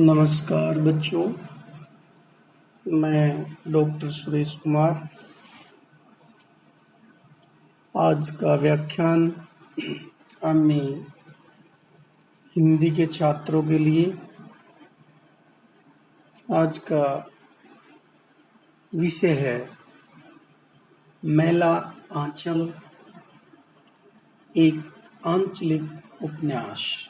नमस्कार बच्चों, मैं डॉक्टर सुरेश कुमार। आज का व्याख्यान हमें हिंदी के छात्रों के लिए आज का विषय है मैला आंचल, एक आंचलिक उपन्यास।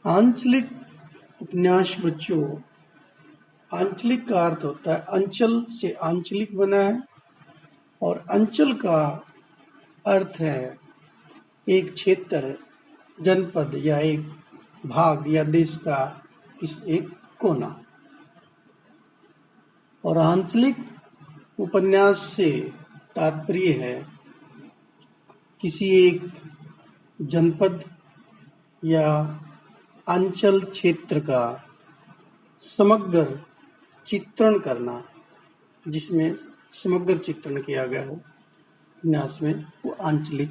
आंचलिक उपन्यास बच्चों, आंचलिक का अर्थ होता है अंचल से आंचलिक बना है, और अंचल का अर्थ है एक क्षेत्र, जनपद या एक भाग या देश का एक कोना। और आंचलिक उपन्यास से तात्पर्य है किसी एक जनपद या अंचल क्षेत्र का समग्र चित्रण करना, जिसमें समग्र चित्रण किया गया हो उपन्यास में, वो आंचलिक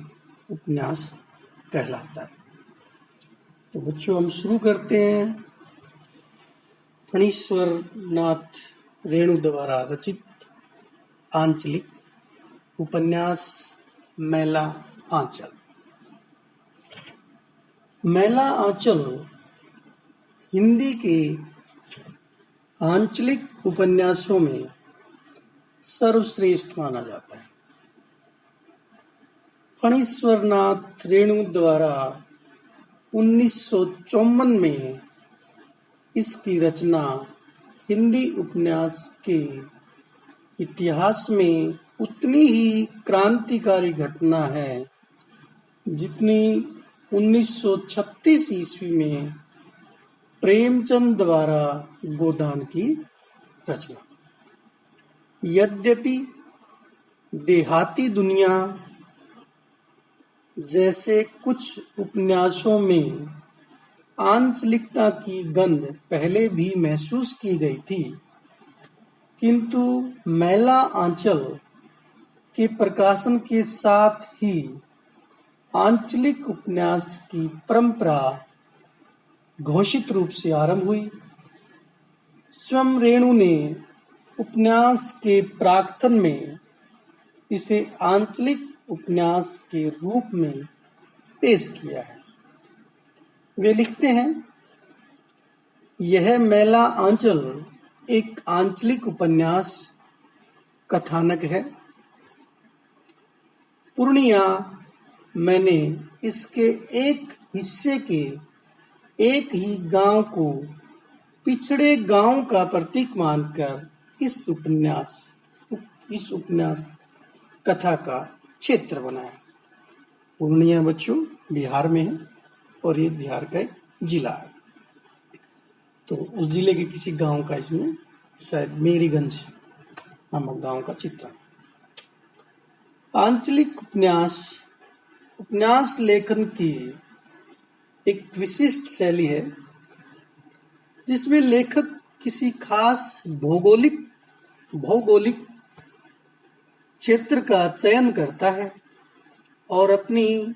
उपन्यास कहलाता है। तो बच्चों, हम शुरू करते हैं। फणीश्वर नाथ रेणु द्वारा रचित आंचलिक उपन्यास मैला आंचल। मैला आंचल हिंदी के आंचलिक उपन्यासों में सर्वश्रेष्ठ माना जाता है। फणीश्वर नाथ रेणु द्वारा 1954 में इसकी रचना हिंदी उपन्यास के इतिहास में उतनी ही क्रांतिकारी घटना है जितनी 1936 ईस्वी में प्रेमचंद द्वारा गोदान की रचना। यद्यपि देहाती दुनिया जैसे कुछ उपन्यासों में आंचलिकता की गंध पहले भी महसूस की गई थी, किंतु मैला आंचल के प्रकाशन के साथ ही आंचलिक उपन्यास की परंपरा घोषित रूप से आरंभ हुई। स्वयं रेणु ने उपन्यास के प्राक्तन में इसे आंचलिक उपन्यास के रूप में पेश किया है। वे लिखते हैं, यह मैला आंचल एक आंचलिक उपन्यास कथानक है। पूर्णिया मैंने इसके एक हिस्से के एक ही गांव को पिछड़े गांव का प्रतीक मानकर इस उपन्यास कथा का क्षेत्र बनाया। पूर्णिया बच्चों बिहार में है, और ये बिहार का एक जिला है। तो उस जिले के किसी गांव का इसमें शायद मेरीगंज नामक गांव का चित्रण। आंचलिक उपन्यास लेखन की एक विशिष्ट शैली है जिसमें लेखक किसी खास भौगोलिक क्षेत्र का चयन करता है और अपनी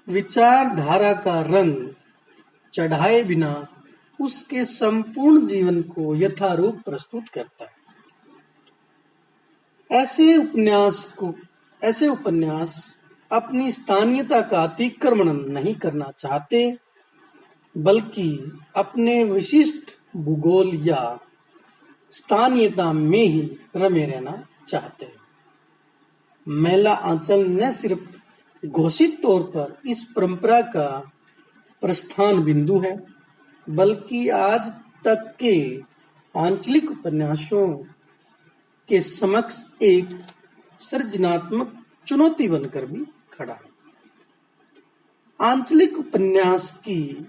विचारधारा का रंग चढ़ाए बिना उसके संपूर्ण जीवन को यथारूप प्रस्तुत करता है। ऐसे उपन्यास अपनी स्थानीयता का अतिक्रमण नहीं करना चाहते, बल्कि अपने विशिष्ट भूगोल या स्थानीयता में ही रमे रहना चाहते हैं। मैला आंचल न सिर्फ घोषित तौर पर इस परंपरा का प्रस्थान बिंदु है, बल्कि आज तक के आंचलिक उपन्यासों के समक्ष एक सृजनात्मक चुनौती बनकर भी खड़ा है। आंचलिक उपन्यास की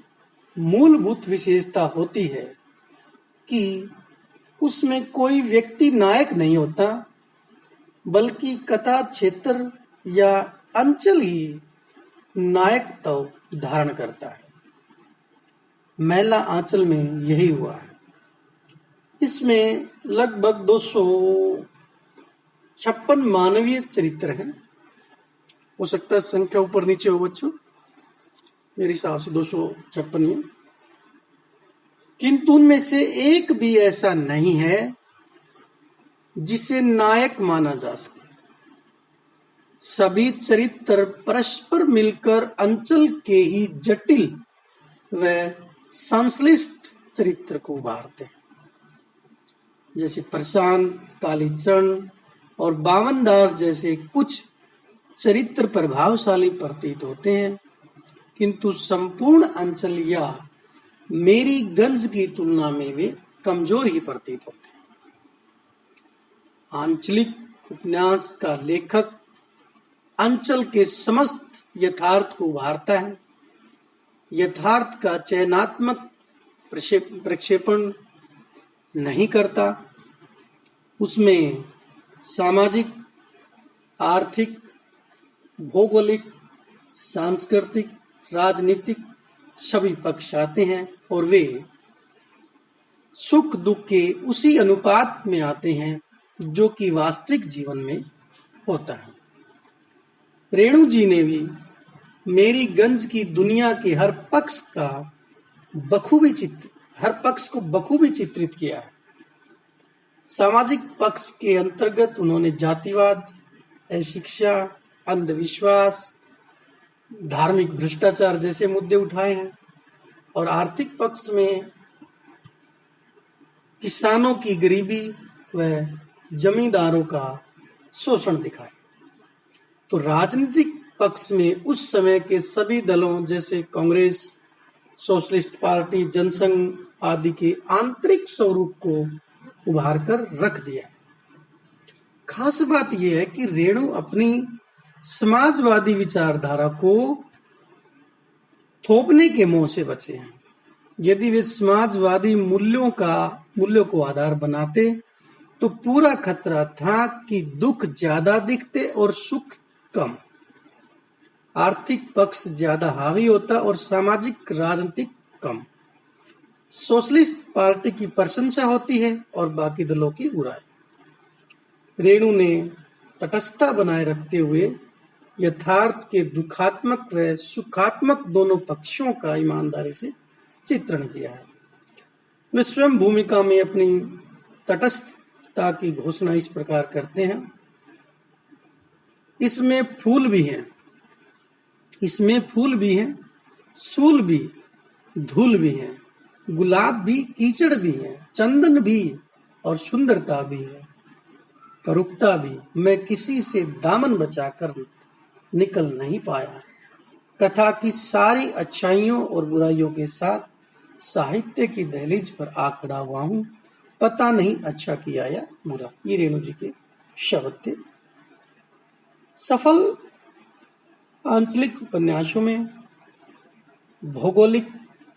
मूलभूत विशेषता होती है कि उसमें कोई व्यक्ति नायक नहीं होता, बल्कि कथा क्षेत्र या अंचल ही नायकत्व धारण करता है। मैला आंचल में यही हुआ है। इसमें लगभग 256 मानवीय चरित्र हैं। हो सकता है संख्या ऊपर नीचे हो बच्चों। मेरे हिसाब से 256 है। किंतु उनमें से एक भी ऐसा नहीं है जिसे नायक माना जा सके। सभी चरित्र परस्पर मिलकर अंचल के ही जटिल व संश्लिष्ट चरित्र को उभारते हैं। जैसे प्रशांत, कालीचरण और बावनदास जैसे कुछ चरित्र प्रभावशाली प्रतीत होते हैं, किंतु संपूर्ण अंचल या मेरीगंज की तुलना में वे कमजोर ही प्रतीत होते हैं। आंचलिक उपन्यास का लेखक अंचल के समस्त यथार्थ को उभारता है। यथार्थ का चयनात्मक प्रक्षेपण नहीं करता। उसमें सामाजिक, आर्थिक, भौगोलिक, सांस्कृतिक, राजनीतिक सभी पक्ष आते हैं और वे सुख दुख के उसी अनुपात में आते हैं जो कि वास्तविक जीवन में होता है। रेणु जी ने भी मेरीगंज की दुनिया के हर पक्ष को बखूबी चित्रित किया है। सामाजिक पक्ष के अंतर्गत उन्होंने जातिवाद, अशिक्षा, अंधविश्वास, धार्मिक भ्रष्टाचार जैसे मुद्दे उठाए हैं और आर्थिक पक्ष में किसानों की गरीबी व जमींदारों का शोषण दिखाया। तो राजनीतिक पक्ष में उस समय के सभी दलों जैसे कांग्रेस, सोशलिस्ट पार्टी, जनसंघ आदि के आंतरिक स्वरूप को उभार कर रख दिया। खास बात यह है कि रेणु अपनी समाजवादी विचारधारा को थोपने के मोह से बचे हैं। यदि वे समाजवादी मूल्यों को आधार बनाते तो पूरा खतरा था कि दुख ज्यादा दिखते और सुख कम, आर्थिक पक्ष ज्यादा हावी होता और सामाजिक राजनीतिक कम। सोशलिस्ट पार्टी की प्रशंसा होती है और बाकी दलों की बुराई। रेणु ने तटस्थता बनाए रखते हुए यथार्थ के दुखात्मक व सुखात्मक दोनों पक्षों का ईमानदारी से चित्रण किया है। वे स्वयं भूमिका में अपनी तटस्थता की घोषणा इस प्रकार करते हैं, इसमें फूल भी हैं, सूल भी, धूल भी है, गुलाब भी, कीचड़ भी है, चंदन भी और सुंदरता भी है, परुखता भी। मैं किसी से दामन बचाकर निकल नहीं पाया। कथा की सारी अच्छाइयों और बुराइयों के साथ साहित्य की दहलीज पर आ खड़ा हुआ हूं। पता नहीं अच्छा किया या बुरा। ये रेणु जी के शब्द थे। सफल आंचलिक उपन्यासों में भौगोलिक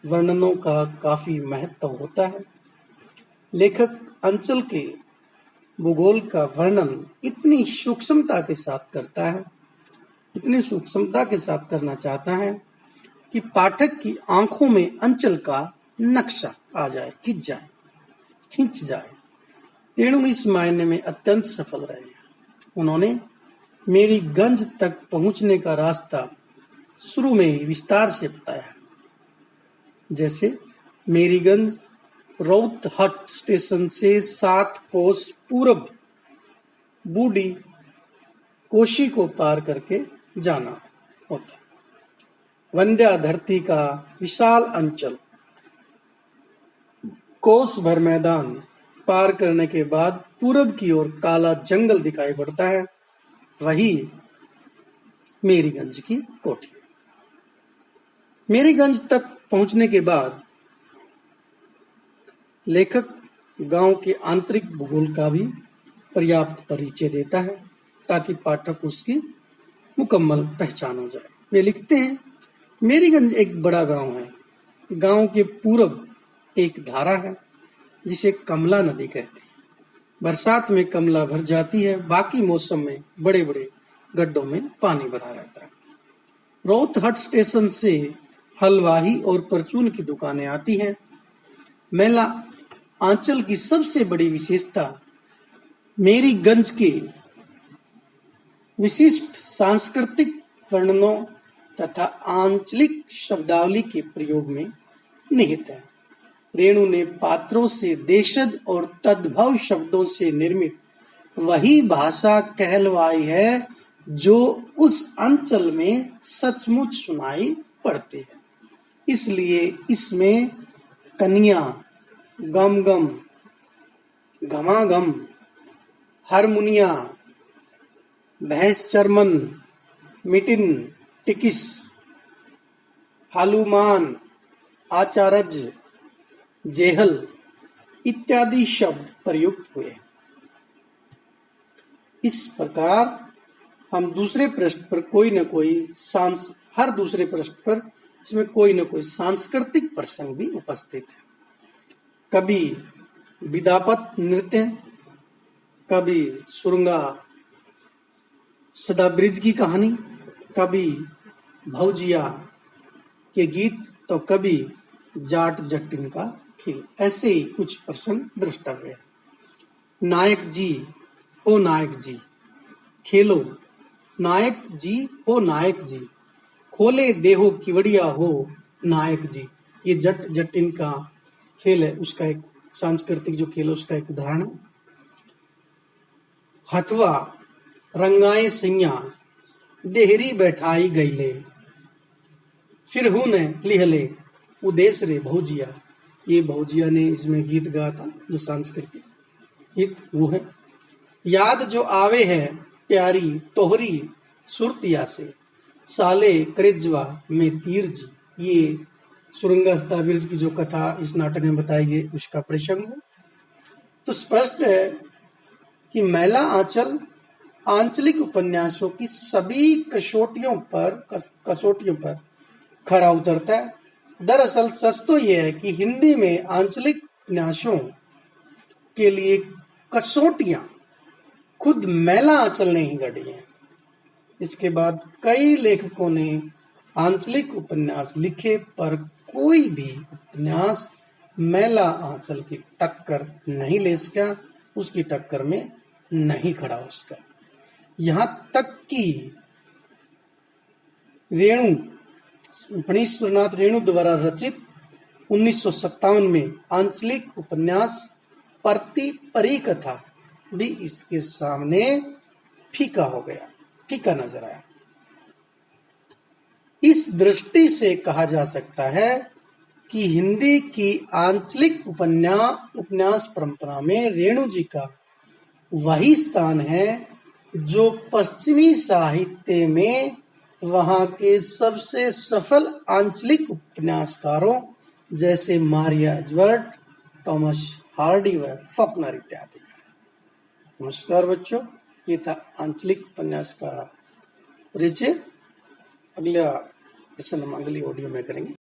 वर्णनों का काफी महत्व होता है। लेखक अंचल के भूगोल का वर्णन इतनी सूक्ष्मता के साथ करना चाहता है कि पाठक की आंखों में अंचल का नक्शा आ जाए, खिंच जाए। रेणु इस मायने में अत्यंत सफल रहे। उन्होंने मेरीगंज तक पहुंचने का रास्ता शुरू में ही विस्तार से बताया। जैसे मेरीगंज रौतहट स्टेशन से 7 कोस पूरब बूढ़ी कोशी को पार करके जाना होता। वंध्या धरती का विशाल अंचल, कोस भर मैदान पार करने के बाद पूरब की ओर काला जंगल दिखाई पड़ता है। वही मेरीगंज की कोठी। मेरीगंज तक पहुंचने के बाद लेखक गांव के आंतरिक भूगोल का भी पर्याप्त परिचय देता है ताकि पाठक उसकी मुकम्मल पहचान हो जाए। वे लिखते हैं, मेरीगंज एक बड़ा गांव है। गांव के पूरब एक धारा है जिसे कमला नदी कहते हैं। बरसात में कमला भर जाती है, बाकी मौसम में बड़े बड़े गड्ढों में पानी भरा रहता है। रौतहट स्टेशन से हलवाही और परचून की दुकानें आती हैं। मेला आंचल की सबसे बड़ी विशेषता मेरीगंज के विशिष्ट सांस्कृतिक वर्णनों तथा आंचलिक शब्दावली के प्रयोग में निहित है। रेणु ने पात्रों से देशज और तद्भव शब्दों से निर्मित वही भाषा कहलवाई है जो उस अंचल में सचमुच सुनाई पड़ती है। इसलिए इसमें कन्या, गम गम, घमाघम, हारमोनिया, भैंस चरमन, मिटिन, टिकिस, हालुमान, आचारज, जेहल इत्यादि शब्द प्रयुक्त हुए। इस प्रकार हम दूसरे पृष्ठ पर हर दूसरे पृष्ठ पर इसमें कोई न कोई सांस्कृतिक प्रसंग भी उपस्थित है। कभी विदापत नृत्य, कभी सुरंगा सदाब्रिज की कहानी, कभी भौजिया के गीत, तो कभी जाट जट्टिन का खेल, ऐसे ही कुछ प्रसंग दृष्टव्य है। नायक जी हो नायक जी, खेलो नायक जी हो नायक जी, खोले देहो किवड़िया हो नायक जी। ये जट जटिन का खेल है, उसका एक सांस्कृतिक जो खेल है उसका एक उदाहरण है। हथवा रंगाए सैया, देहरी बैठाई गईले, फिर हूँ ने लिहले उदेश रे भौजिया। ये भौजिया ने इसमें गीत गाया था, जो सांस्कृतिक गीत वो है। याद जो आवे है प्यारी तोहरी सुरतिया से, साले करिज्वा में तीर जी। ये सुरंगा सदाब्रिज की जो कथा इस नाटक में बताई गई उसका प्रसंग है। तो स्पष्ट है कि मैला आंचल आंचलिक उपन्यासों की सभी कसौटियों पर खरा उतरता है। दरअसल सच तो यह है कि हिंदी में आंचलिक उपन्यासों के लिए कसौटियां खुद मैला आंचल ने ही गढ़ी है। इसके बाद कई लेखकों ने आंचलिक उपन्यास लिखे, पर कोई भी उपन्यास मैला आंचल की टक्कर नहीं ले सका, उसकी टक्कर में नहीं खड़ा हो सका। यहां तक कि फणीश्वरनाथ रेणु द्वारा रचित 1957 में आंचलिक उपन्यास परती परी कथा भी इसके सामने फीका हो गया, फीका नजर आया। इस दृष्टि से कहा जा सकता है कि हिंदी की आंचलिक उपन्यास परंपरा में रेणु जी का वही स्थान है जो पश्चिमी साहित्य में वहां के सबसे सफल आंचलिक उपन्यासकारों जैसे मारिया एजवर्ड, टॉमस हार्डी व फॉकनर इत्यादि का। नमस्कार बच्चों, ये था आंचलिक उपन्यास का परिचय। अगला प्रश्न हम अगली ऑडियो में करेंगे।